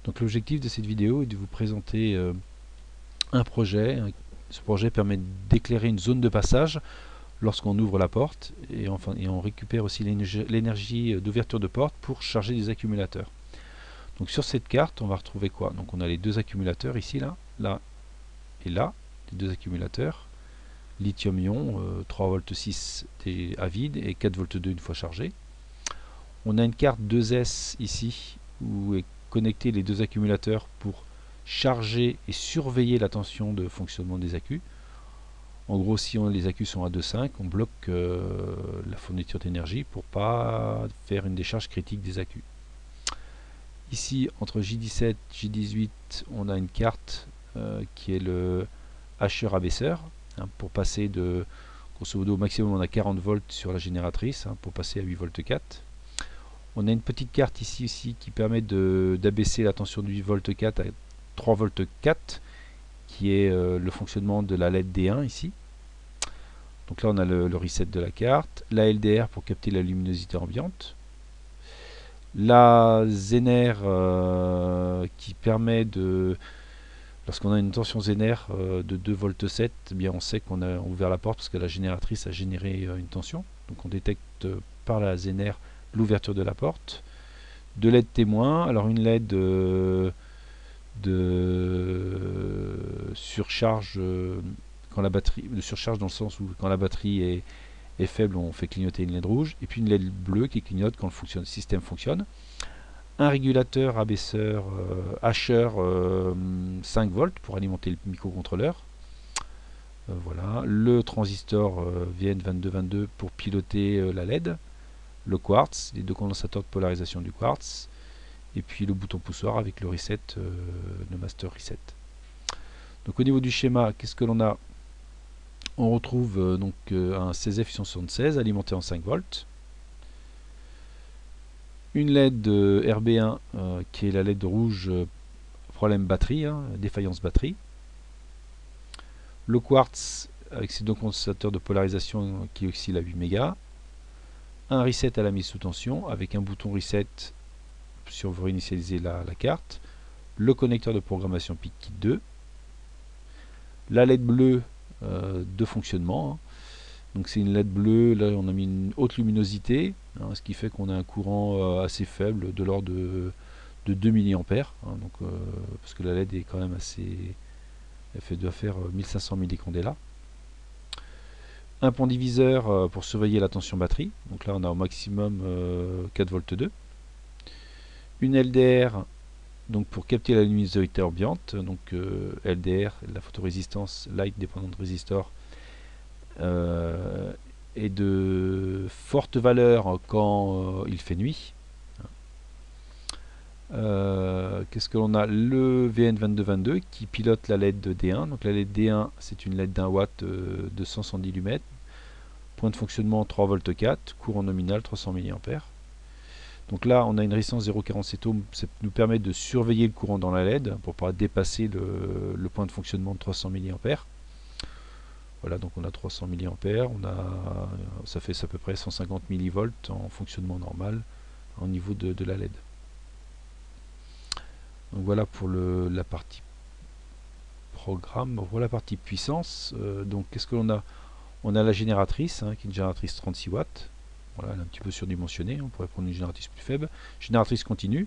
Donc l'objectif de cette vidéo est de vous présenter un projet. Ce projet permet d'éclairer une zone de passage lorsqu'on ouvre la porte et on récupère aussi l'énergie d'ouverture de porte pour charger des accumulateurs. Donc sur cette carte on va retrouver quoi? Donc on a les deux accumulateurs ici, là et là, les deux accumulateurs lithium-ion, 3,6 V à vide et 4,2 V une fois chargé. On a une carte 2S ici où est connecté les deux accumulateurs pour charger et surveiller la tension de fonctionnement des accus. En gros, si les accus sont à 2,5, on bloque la fourniture d'énergie pour pas faire une décharge critique des accus. Ici, entre J17 et J18, on a une carte qui est le hacheur abaisseur, pour passer de, grosso modo, au maximum on a 40 volts sur la génératrice, pour passer à 8 volts 4. On a une petite carte ici aussi qui permet d'abaisser la tension de 8 volts 4 à 3 volts 4, qui est le fonctionnement de la LED D1 ici. Donc là on a le reset de la carte, la LDR pour capter la luminosité ambiante, la Zener qui permet de, lorsqu'on a une tension Zener de 2 volts 7, eh bien on sait qu'on a ouvert la porte parce que la génératrice a généré une tension. Donc on détecte par la Zener l'ouverture de la porte. De LED témoin, alors une LED de surcharge quand la batterie, de surcharge dans le sens où quand la batterie est faible, on fait clignoter une LED rouge, et puis une LED bleue qui clignote quand le système fonctionne. Un régulateur abaisseur hacheur 5 volts pour alimenter le microcontrôleur. Voilà, le transistor VN2222 pour piloter la LED, le quartz, les deux condensateurs de polarisation du quartz, et puis le bouton poussoir avec le reset, le master reset. Donc au niveau du schéma, qu'est-ce que l'on a? On retrouve donc un CZF876 alimenté en 5 volts, une LED RB1 qui est la LED rouge problème batterie, défaillance batterie, le quartz avec ses deux condensateurs de polarisation qui oscillent à 8 mégas, un reset à la mise sous tension avec un bouton reset si on veut réinitialiser la carte, le connecteur de programmation PIC Kit 2, la LED bleue de fonctionnement. Donc c'est une LED bleue, là on a mis une haute luminosité, ce qui fait qu'on a un courant assez faible de l'ordre de 2 mA, donc, parce que la LED est quand même assez, elle doit faire 1500 millicandela. Un pont diviseur pour surveiller la tension batterie, donc là on a au maximum 4 volts 2. Une LDR donc pour capter la luminosité ambiante, donc LDR, la photorésistance light dependent resistor, est de forte valeur quand il fait nuit. Qu'est-ce que l'on a? Le VN2222 qui pilote la LED de D1. Donc la LED D1 c'est une LED d'1 watt de 110 lumens. Point de fonctionnement 3 volts 4, courant nominal 300 mA. Donc là on a une résistance 0,47 ohms, ça nous permet de surveiller le courant dans la LED pour ne pas dépasser le point de fonctionnement de 300 mA. Voilà, donc on a 300 mA, ça fait à peu près 150 mV en fonctionnement normal au niveau de la LED. Donc voilà pour la partie programme. Pour la partie puissance, donc qu'est-ce que l'on a? On a la génératrice, qui est une génératrice 36 watts. Voilà, elle est un petit peu surdimensionnée, on pourrait prendre une génératrice plus faible. Génératrice continue.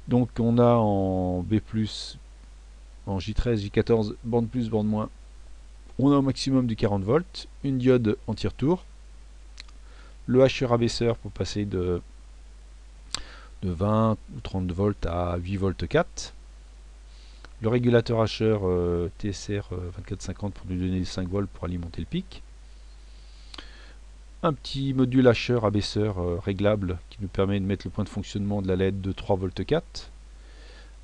Donc on a en B+, en J13, J14, bande plus, bande moins. On a au maximum du 40 volts, une diode en tire-tour, le hacheur abaisseur pour passer de 20 ou 30 volts à 8 volts 4, le régulateur hacheur TSR 2450 pour nous donner 5 volts pour alimenter le pic, un petit module hacheur abaisseur réglable qui nous permet de mettre le point de fonctionnement de la LED de 3 volts 4,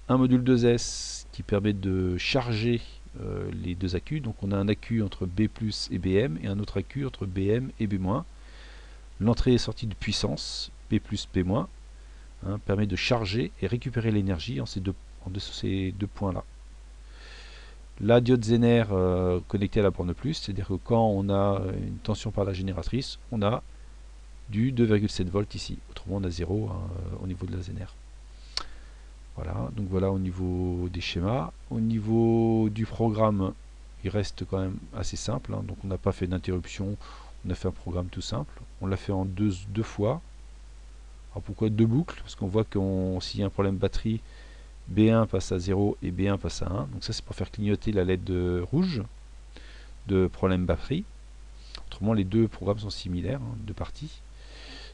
un module 2S qui permet de charger les deux accus. Donc on a un accu entre B+ et BM et un autre accu entre BM et B-. L'entrée et sortie de puissance B+, B-, permet de charger et récupérer l'énergie en ces deux points là. La diode Zener connectée à la borne plus, c'est à dire que quand on a une tension par la génératrice, on a du 2,7 volts ici, autrement on a 0 au niveau de la Zener. Voilà, Donc voilà au niveau des schémas. Au niveau du programme, il reste quand même assez simple, hein. Donc on n'a pas fait d'interruption, on a fait un programme tout simple. On l'a fait en deux fois. Alors pourquoi deux boucles? Parce qu'on voit que s'il y a un problème batterie, B1 passe à 0 et B1 passe à 1. Donc ça c'est pour faire clignoter la LED rouge de problème batterie. Autrement les deux programmes sont similaires, hein, deux parties.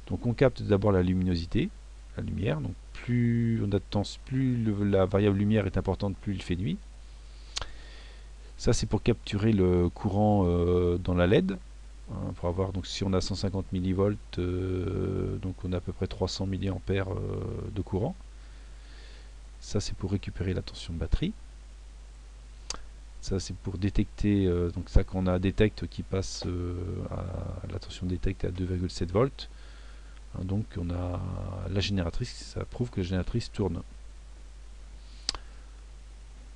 Donc on capte d'abord la luminosité, la lumière. Donc plus on a de temps, plus la variable lumière est importante, plus il fait nuit. Ça c'est pour capturer le courant dans la LED. Hein, pour avoir, donc si on a 150 millivolts, donc on a à peu près 300 milliampères de courant. Ça c'est pour récupérer la tension de batterie. Ça c'est pour détecter, donc ça qu'on a détecte qui passe à la tension détecte à 2,7 volts. Hein, donc on a la génératrice, ça prouve que la génératrice tourne.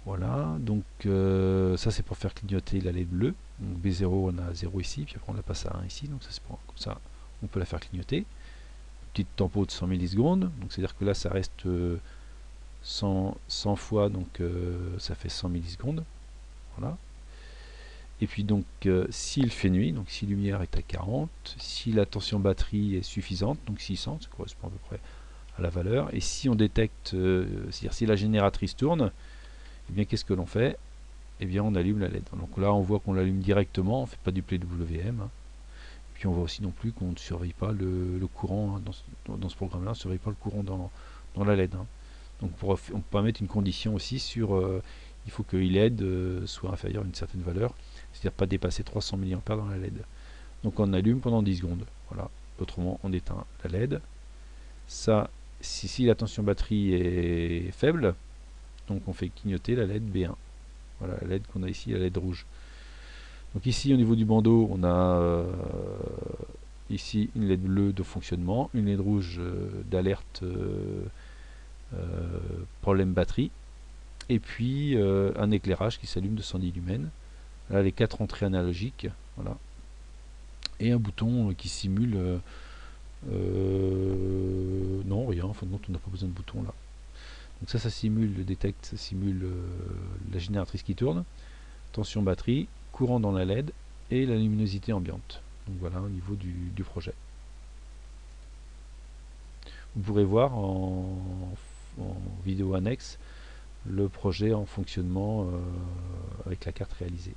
Voilà, donc ça c'est pour faire clignoter la LED bleue. Donc B0 on a 0 ici, puis après on la passe à 1 ici, donc ça c'est pour, comme ça on peut la faire clignoter. Petite tempo de 100 millisecondes, donc c'est à dire que là ça reste 100 fois, donc ça fait 100 millisecondes. Voilà. Et puis donc s'il fait nuit, donc si lumière est à 40, si la tension batterie est suffisante, donc 600, ça correspond à peu près à la valeur, et si on détecte, c'est-à-dire si la génératrice tourne, et bien qu'est-ce que l'on fait? Et bien on allume la LED. Donc là on voit qu'on l'allume directement, on ne fait pas du PWM. Hein. Puis on voit aussi non plus qu'on ne surveille pas le courant, hein, dans ce programme-là, on ne surveille pas le courant dans la LED. Hein. Donc on peut mettre une condition aussi sur il faut que LED soit inférieur à une certaine valeur, c'est-à-dire pas dépasser 300 mA dans la LED. Donc on allume pendant 10 secondes. Voilà. Autrement on éteint la LED. Ça, si la tension batterie est faible, donc on fait clignoter la LED B1. Voilà la LED qu'on a ici, la LED rouge. Donc ici au niveau du bandeau, on a ici une LED bleue de fonctionnement, une LED rouge d'alerte problème batterie, et puis un éclairage qui s'allume de 110 lumens. Là les 4 entrées analogiques, voilà, et un bouton qui simule non rien, en fin de compte on n'a pas besoin de bouton là. Donc ça simule le détecte, ça simule la génératrice qui tourne, tension batterie, courant dans la LED et la luminosité ambiante. Donc voilà au niveau du projet. Vous pourrez voir en vidéo annexe le projet en fonctionnement avec la carte réalisée.